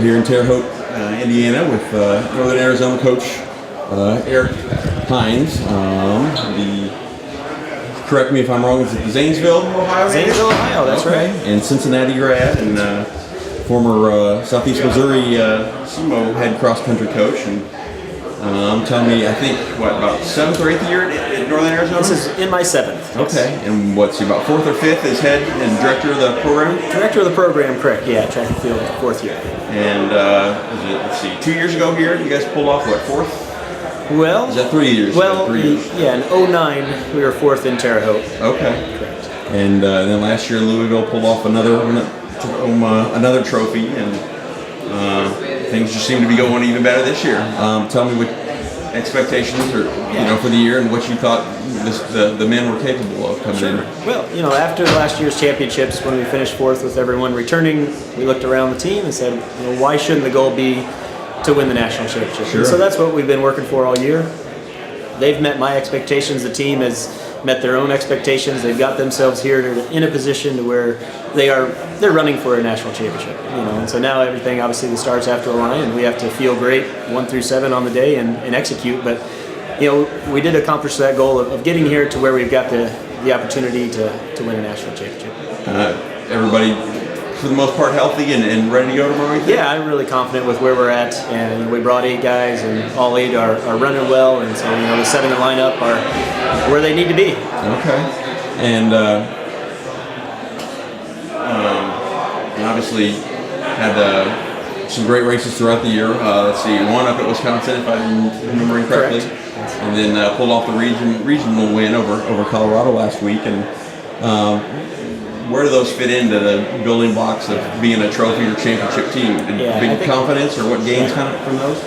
here in Terre Haute, Indiana, with Northern Arizona coach Eric Heins. Correct me if I'm wrong, is it Zanesville, Ohio? Zanesville, Ohio, that's right. And Cincinnati grad, and former Southeast Missouri SEMO head cross-country coach. And tell me, I think, about 7th or 8th year at Northern Arizona? This is in my 7th. Okay, yes. And what's about 4th or 5th as head and director of the program? Director of the program, correct, yeah, track and field, 4th year. And let's see, 2 years ago here, you guys pulled off, 4th? Well, is that 3 years? Well, 3 years. Yeah, in 2009, we were 4th in Terre Haute. Okay. Correct. And then last year in Louisville pulled off another trophy, and things just seem to be going even better this year. Tell me what expectations are, for the year, and what you thought the men were capable of coming in. Well, after last year's championships, when we finished 4th with everyone returning, we looked around the team and said, why shouldn't the goal be to win the national championship? Sure. So that's what we've been working for all year. They've met my expectations. The team has met their own expectations. They've got themselves here in a position to where they're running for a national championship. And so now everything obviously starts after a line, and we have to feel great 1 through 7 on the day and execute. But we did accomplish that goal of getting here to where we've got the opportunity to win a national championship. Everybody, for the most part, healthy and ready to go tomorrow? Yeah, I'm really confident with where we're at, and we brought 8 guys, and all 8 are running well, and so the 7 in the lineup are where they need to be. Okay, and obviously had some great races throughout the year. Let's see, one up at Wisconsin, if I'm remembering correctly, correct. And then pulled off the regional win over Colorado last week. And where do those fit into the building blocks of being a trophy or championship team? Big confidence, or what gains kind of from those?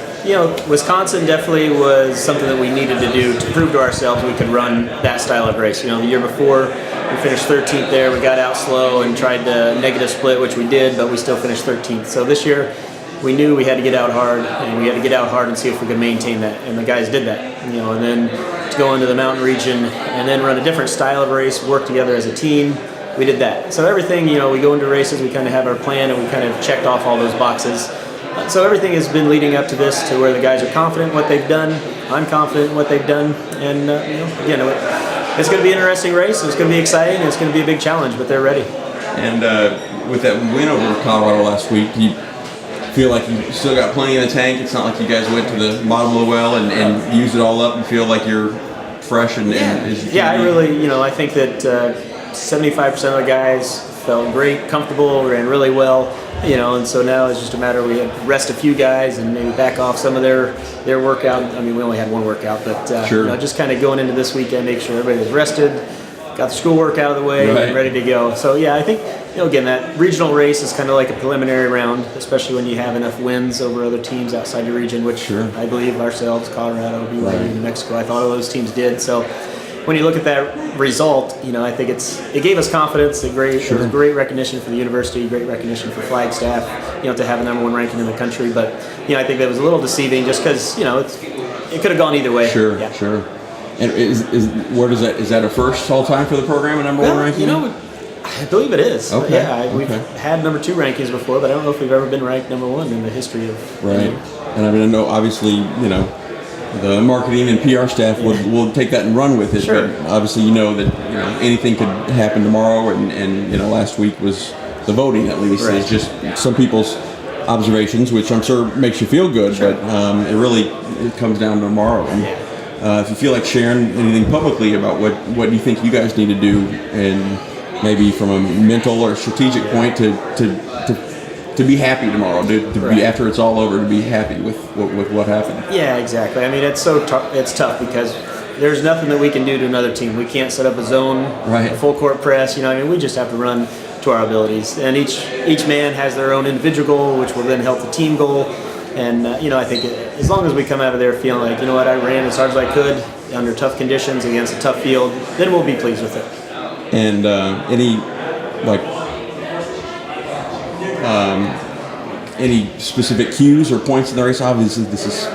Wisconsin definitely was something that we needed to do to prove to ourselves we could run that style of race. The year before, we finished 13th there. We got out slow and tried the negative split, which we did, but we still finished 13th. So this year, we knew we had to get out hard, and we had to get out hard and see if we could maintain that. And the guys did that. And then to go into the mountain region and then run a different style of race, work together as a team, we did that. So everything, we go into races, we kind of have our plan, and we kind of checked off all those boxes. So everything has been leading up to this, to where the guys are confident in what they've done. I'm confident in what they've done, and again, it's going to be an interesting race. It's going to be exciting. And it's going to be a big challenge, but they're ready. And with that win over Colorado last week, do you feel like you still got plenty in the tank? It's not like you guys went to the bottom of the well and used it all up, and feel like you're fresh and as you can be? I really, I think that 75% of the guys felt great, comfortable, ran really well, and so now it's just a matter we have to rest a few guys and maybe back off some of their workout. I mean, we only had one workout, but sure. Just kind of going into this weekend, make sure everybody was rested, got the schoolwork out of the way, right, and ready to go. So yeah, I think again, that regional race is kind of like a preliminary round, especially when you have enough wins over other teams outside your region, which sure. I believe ourselves, Colorado, BYU, right, New Mexico, I thought all those teams did. So when you look at that result, I think it gave us confidence. It was great recognition for the university, great recognition for Flagstaff, to have a #1 ranking in the country. But I think that was a little deceiving, just because it could have gone either way. Sure, yeah. Sure. And is that a first all time for the program, a #1 ranking? I believe it is. Okay. Yeah, we've had #2 rankings before, but I don't know if we've ever been ranked #1 in the history of. Right. And I mean, I know obviously the marketing and PR staff will take that and run with it. Sure. But obviously, that anything could happen tomorrow, and last week was the voting, at least. Right. It's just some people's observations, which I'm sure makes you feel good, sure, but it comes down to tomorrow. And, if you feel like sharing anything publicly about what you think you guys need to do, and maybe from a mental or strategic point to be happy tomorrow, to right, be, after it's all over, to be happy with what happened. Yeah, exactly. I mean, it's tough because there's nothing that we can do to another team. We can't set up a zone, right, a full court press. We just have to run to our abilities. And each man has their own individual goal, which will then help the team goal. And I think as long as we come out of there feeling like, I ran as hard as I could under tough conditions against a tough field, then we'll be pleased with it. And any specific cues or points in the race? Obviously, this is,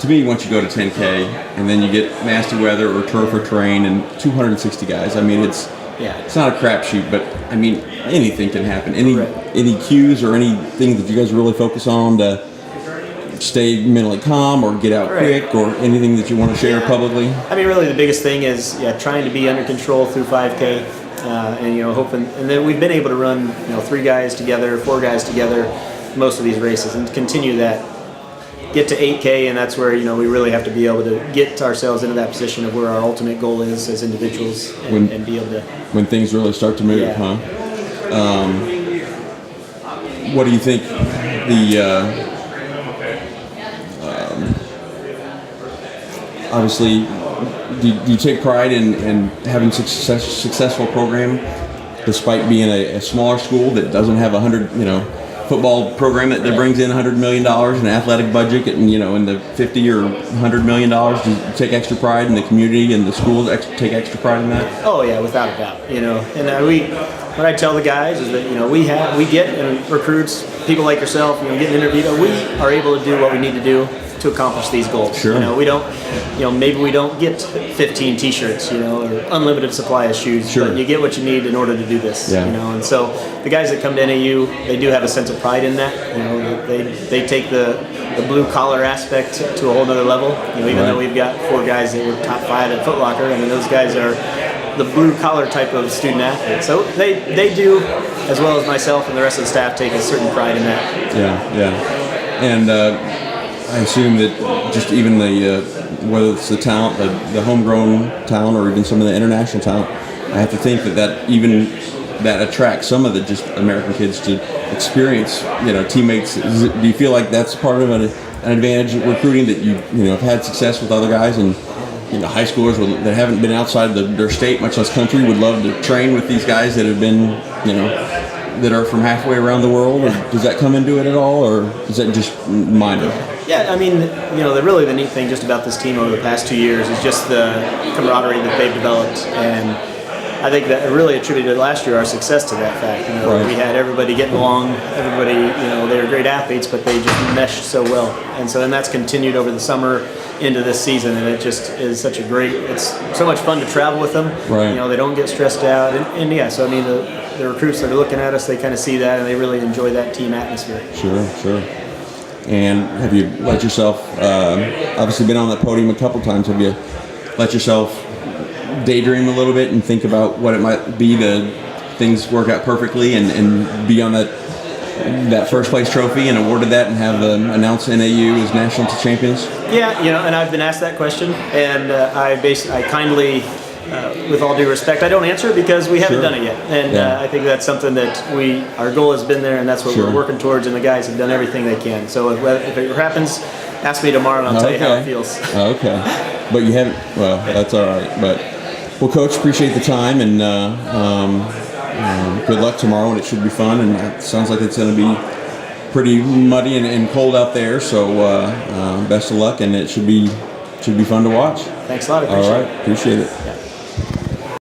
to me, once you go to 10K and then you get nasty weather or turf or terrain and 260 guys, I mean, it's Yeah. It's not a crapshoot, but I mean, anything can happen. Any Right. any cues or anything that you guys really focus on to stay mentally calm or get out Right. quick, or anything that you want to share publicly? I mean, really, the biggest thing is trying to be under control through 5K, and hoping, and then we've been able to run 3 guys together, 4 guys together, most of these races, and continue that. Get to 8K, and that's where we really have to be able to get ourselves into that position of where our ultimate goal is as individuals, and be able to. When things really start to move, Yeah. huh? What do you think the obviously, do you take pride in having successful program, despite being a smaller school that doesn't have 100, football program that brings in $100 million, an athletic budget, and in the $50 or $100 million? Do you take extra pride in the community and the schools take extra pride in that? Oh yeah, without a doubt. And what I tell the guys is that we get and recruits people like yourself, getting interviewed. We are able to do what we need to do to accomplish these goals. Sure. We don't, maybe we don't get 15 T-shirts, or unlimited supply of shoes. Sure. But you get what you need in order to do this. Yeah. And so the guys that come to NAU, they do have a sense of pride in that. They take the blue collar aspect to a whole nother level. Even Right. though we've got 4 guys that were top 5 at Foot Locker, I mean those guys are the blue collar type of student athlete. So they do, as well as myself and the rest of the staff, take a certain pride in that. Yeah. And I assume that just even whether it's the talent, the homegrown talent, or even some of the international talent, I have to think that attracts some of the just American kids to experience, teammates. Do you feel like that's part of an advantage of recruiting, that you have had success with other guys, and high schoolers that haven't been outside their state, much less country, would love to train with these guys that have been, that are from halfway around the world? Or does that come into it at all, or is that just minor? Yeah, I mean, the neat thing just about this team over the past 2 years is just the camaraderie that they've developed, and I think that really attributed last year our success to that fact. Right. We had everybody getting along, everybody, they were great athletes, but they just meshed so well, and that's continued over the summer into this season, and it just is such a it's so much fun to travel with them. Right. They don't get stressed out, and yeah, so I mean, the recruits that are looking at us, they kind of see that, and they really enjoy that team atmosphere. Sure. And have you let yourself, obviously been on that podium a couple times, have you let yourself daydream a little bit and think about what it might be to things work out perfectly and be on that first place trophy and awarded that, and have announced NAU as national champions? Yeah, and I've been asked that question, and I kindly, with all due respect, I don't answer it because we haven't Sure. done it yet, and Yeah. I think that's something that our goal has been there, and that's what Sure. we're working towards, and the guys have done everything they can. So if it happens, ask me tomorrow, and I'll tell you how it feels. Okay. But you haven't, well, that's all right. But, well, Coach, appreciate the time, and good luck tomorrow, and it should be fun, and it sounds like it's going to be pretty muddy and cold out there, so best of luck, and it should be fun to watch. Thanks a lot. I All appreciate right, appreciate it. it. Yeah.